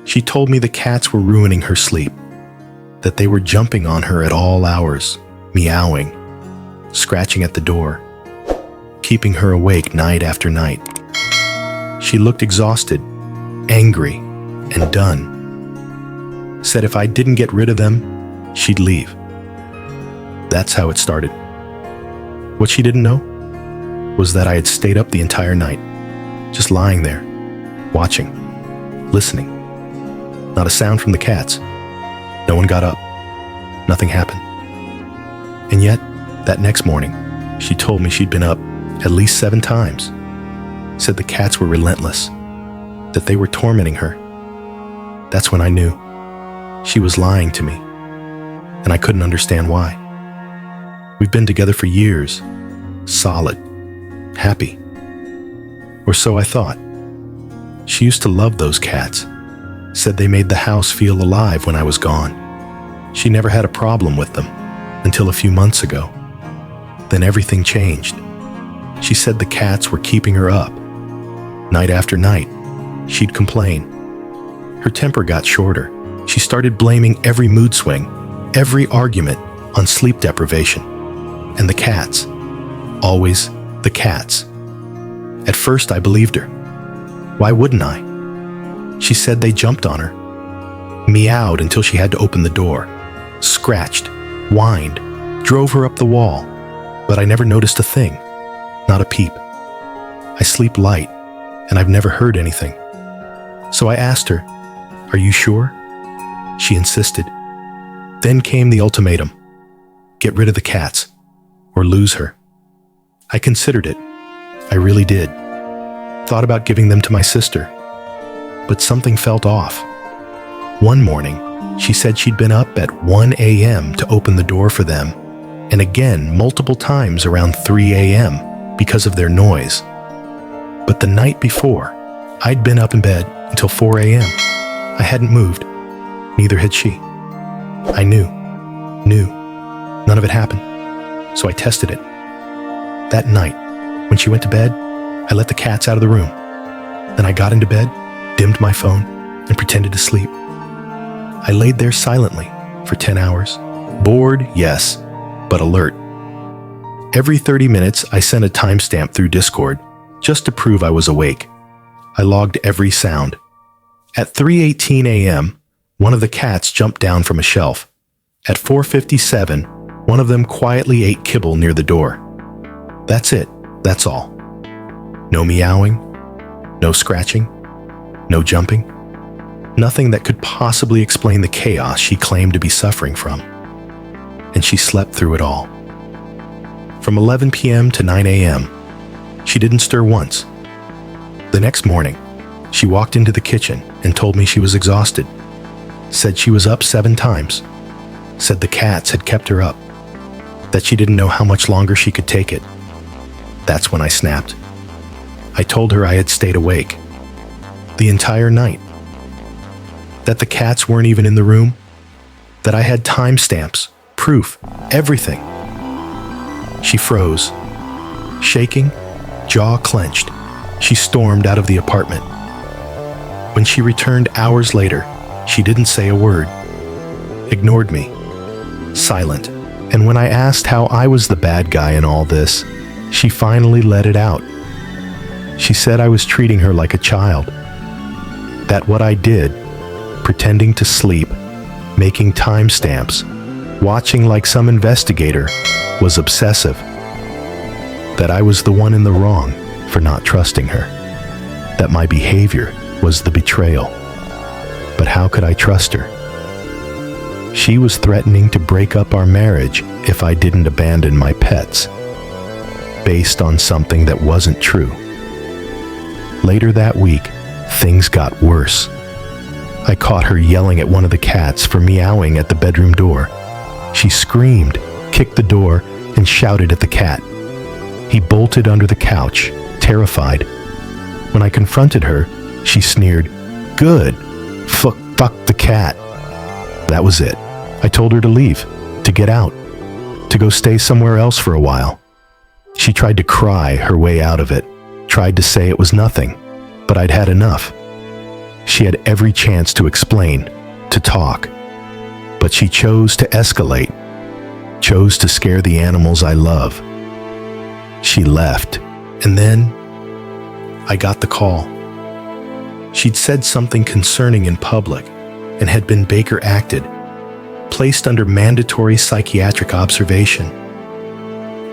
She told me the cats were ruining her sleep, that they were jumping on her at all hours, meowing, scratching at the door, keeping her awake night after night. She looked exhausted, angry, and done. Said if I didn't get rid of them, she'd leave. That's how it started. What she didn't know was that I had stayed up the entire night, just lying there, watching, listening. Not a sound from the cats. No one got up. Nothing happened. And yet, that next morning, she told me she'd been up at least 7 times. Said the cats were relentless, that they were tormenting her. That's when I knew she was lying to me, and I couldn't understand why. We've been together for years, solid, happy. Or so I thought. She used to love those cats, said they made the house feel alive when I was gone. She never had a problem with them until a few months ago. Then everything changed. She said the cats were keeping her up. Night after night, she'd complain. Her temper got shorter. She started blaming every mood swing, every argument on sleep deprivation. And the cats. Always the cats. At first, I believed her. Why wouldn't I? She said they jumped on her, meowed until she had to open the door, scratched, whined, drove her up the wall, but I never noticed a thing, not a peep. I sleep light, and I've never heard anything. So I asked her, "Are you sure?" She insisted. Then came the ultimatum. Get rid of the cats, or lose her. I considered it. I really did. Thought about giving them to my sister. But something felt off. One morning, she said she'd been up at 1 a.m. to open the door for them, and again multiple times around 3 a.m. because of their noise. But the night before, I'd been up in bed until 4 a.m. I hadn't moved. Neither had she. I knew. None of it happened. So I tested it. That night, when she went to bed, I let the cats out of the room. Then I got into bed, dimmed my phone, and pretended to sleep. I laid there silently for 10 hours. Bored, yes, but alert. Every 30 minutes, I sent a timestamp through Discord just to prove I was awake. I logged every sound. At 3:18 a.m., one of the cats jumped down from a shelf. At 4:57, one of them quietly ate kibble near the door. That's it. That's all. No meowing, no scratching, no jumping. Nothing that could possibly explain the chaos she claimed to be suffering from. And she slept through it all. From 11 p.m. to 9 a.m., she didn't stir once. The next morning, she walked into the kitchen and told me she was exhausted. Said she was up 7 times. Said the cats had kept her up. That she didn't know how much longer she could take it. That's when I snapped. I told her I had stayed awake the entire night. That the cats weren't even in the room. That I had timestamps, proof, everything. She froze. Shaking, jaw clenched, she stormed out of the apartment. When she returned hours later, she didn't say a word. Ignored me. Silent. And when I asked how I was the bad guy in all this, she finally let it out. She said I was treating her like a child. That what I did, pretending to sleep, making timestamps, watching like some investigator, was obsessive. That I was the one in the wrong for not trusting her. That my behavior was the betrayal. But how could I trust her? She was threatening to break up our marriage if I didn't abandon my pets, based on something that wasn't true. Later that week, things got worse. I caught her yelling at one of the cats for meowing at the bedroom door. She screamed, kicked the door, and shouted at the cat. He bolted under the couch, terrified. When I confronted her, she sneered, "Good, fuck the cat." That was it. I told her to leave, to get out, to go stay somewhere else for a while. She tried to cry her way out of it, tried to say it was nothing, but I'd had enough. She had every chance to explain, to talk, but she chose to escalate, chose to scare the animals I love. She left, and then I got the call. She'd said something concerning in public and had been Baker acted, placed under mandatory psychiatric observation.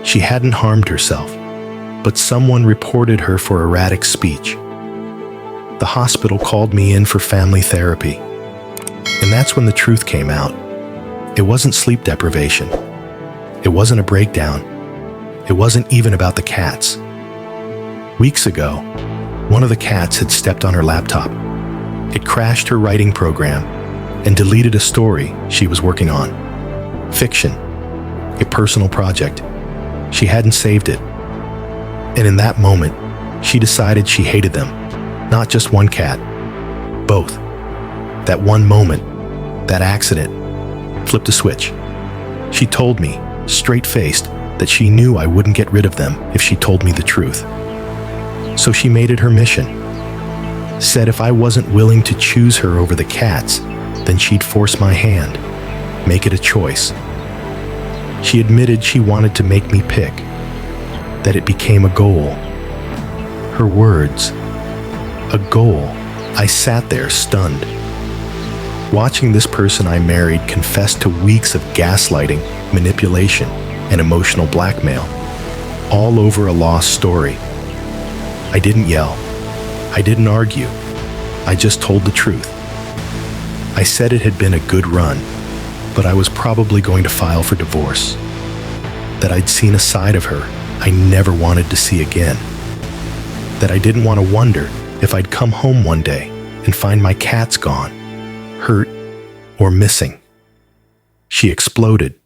She hadn't harmed herself, but someone reported her for erratic speech. The hospital called me in for family therapy, and that's when the truth came out. It wasn't sleep deprivation. It wasn't a breakdown. It wasn't even about the cats. Weeks ago, one of the cats had stepped on her laptop. It crashed her writing program and deleted a story she was working on. Fiction, a personal project. She hadn't saved it. And in that moment, she decided she hated them. Not just one cat, both. That one moment, that accident, flipped a switch. She told me, straight-faced, that she knew I wouldn't get rid of them if she told me the truth. So she made it her mission. Said if I wasn't willing to choose her over the cats, then she'd force my hand, make it a choice. She admitted she wanted to make me pick, that it became a goal. Her words, a goal. I sat there stunned. Watching this person I married confess to weeks of gaslighting, manipulation, and emotional blackmail, all over a lost story. I didn't yell. I didn't argue. I just told the truth. I said it had been a good run, but I was probably going to file for divorce. That I'd seen a side of her I never wanted to see again. That I didn't want to wonder if I'd come home one day and find my cats gone, hurt, or missing. She exploded,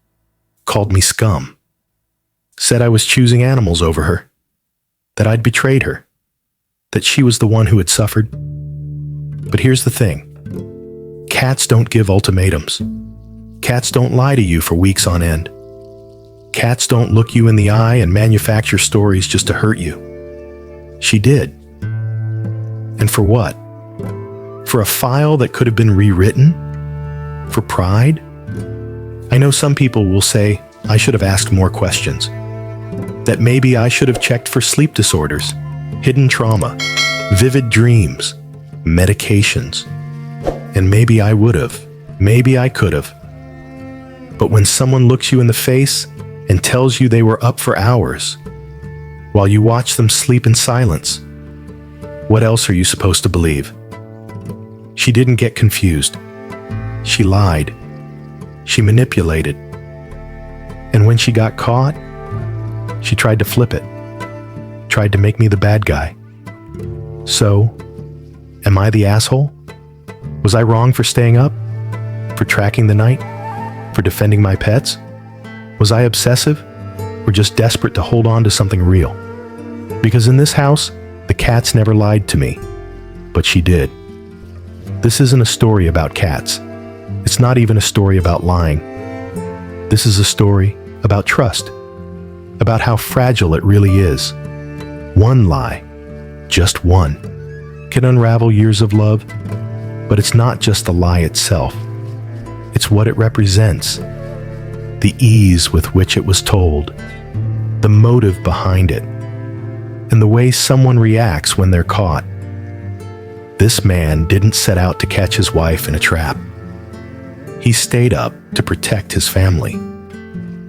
called me scum, said I was choosing animals over her, that I'd betrayed her, that she was the one who had suffered. But here's the thing. Cats don't give ultimatums. Cats don't lie to you for weeks on end. Cats don't look you in the eye and manufacture stories just to hurt you. She did. And for what? For a file that could have been rewritten? For pride? I know some people will say I should have asked more questions. That maybe I should have checked for sleep disorders, hidden trauma, vivid dreams, medications. And maybe I would have. Maybe I could have. But when someone looks you in the face and tells you they were up for hours, while you watch them sleep in silence, what else are you supposed to believe? She didn't get confused. She lied. She manipulated. And when she got caught, she tried to flip it. Tried to make me the bad guy. So, am I the asshole? Was I wrong for staying up? For tracking the night? For defending my pets? Was I obsessive? Or just desperate to hold on to something real? Because in this house, the cats never lied to me. But she did. This isn't a story about cats. It's not even a story about lying. This is a story about trust. About how fragile it really is. One lie, just one, can unravel years of love. But it's not just the lie itself. It's what it represents. The ease with which it was told. The motive behind it. And the way someone reacts when they're caught. This man didn't set out to catch his wife in a trap. He stayed up to protect his family.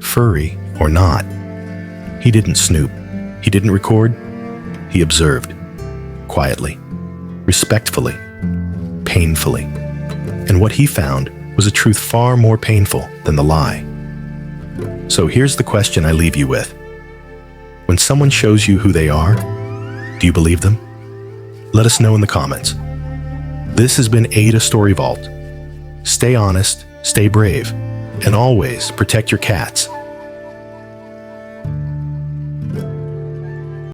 Furry or not. He didn't snoop. He didn't record. He observed. Quietly. Respectfully. Painfully. And what he found was a truth far more painful than the lie. So here's the question I leave you with. When someone shows you who they are, do you believe them? Let us know in the comments. This has been AITA Story Vault. Stay honest, stay brave, and always protect your cats.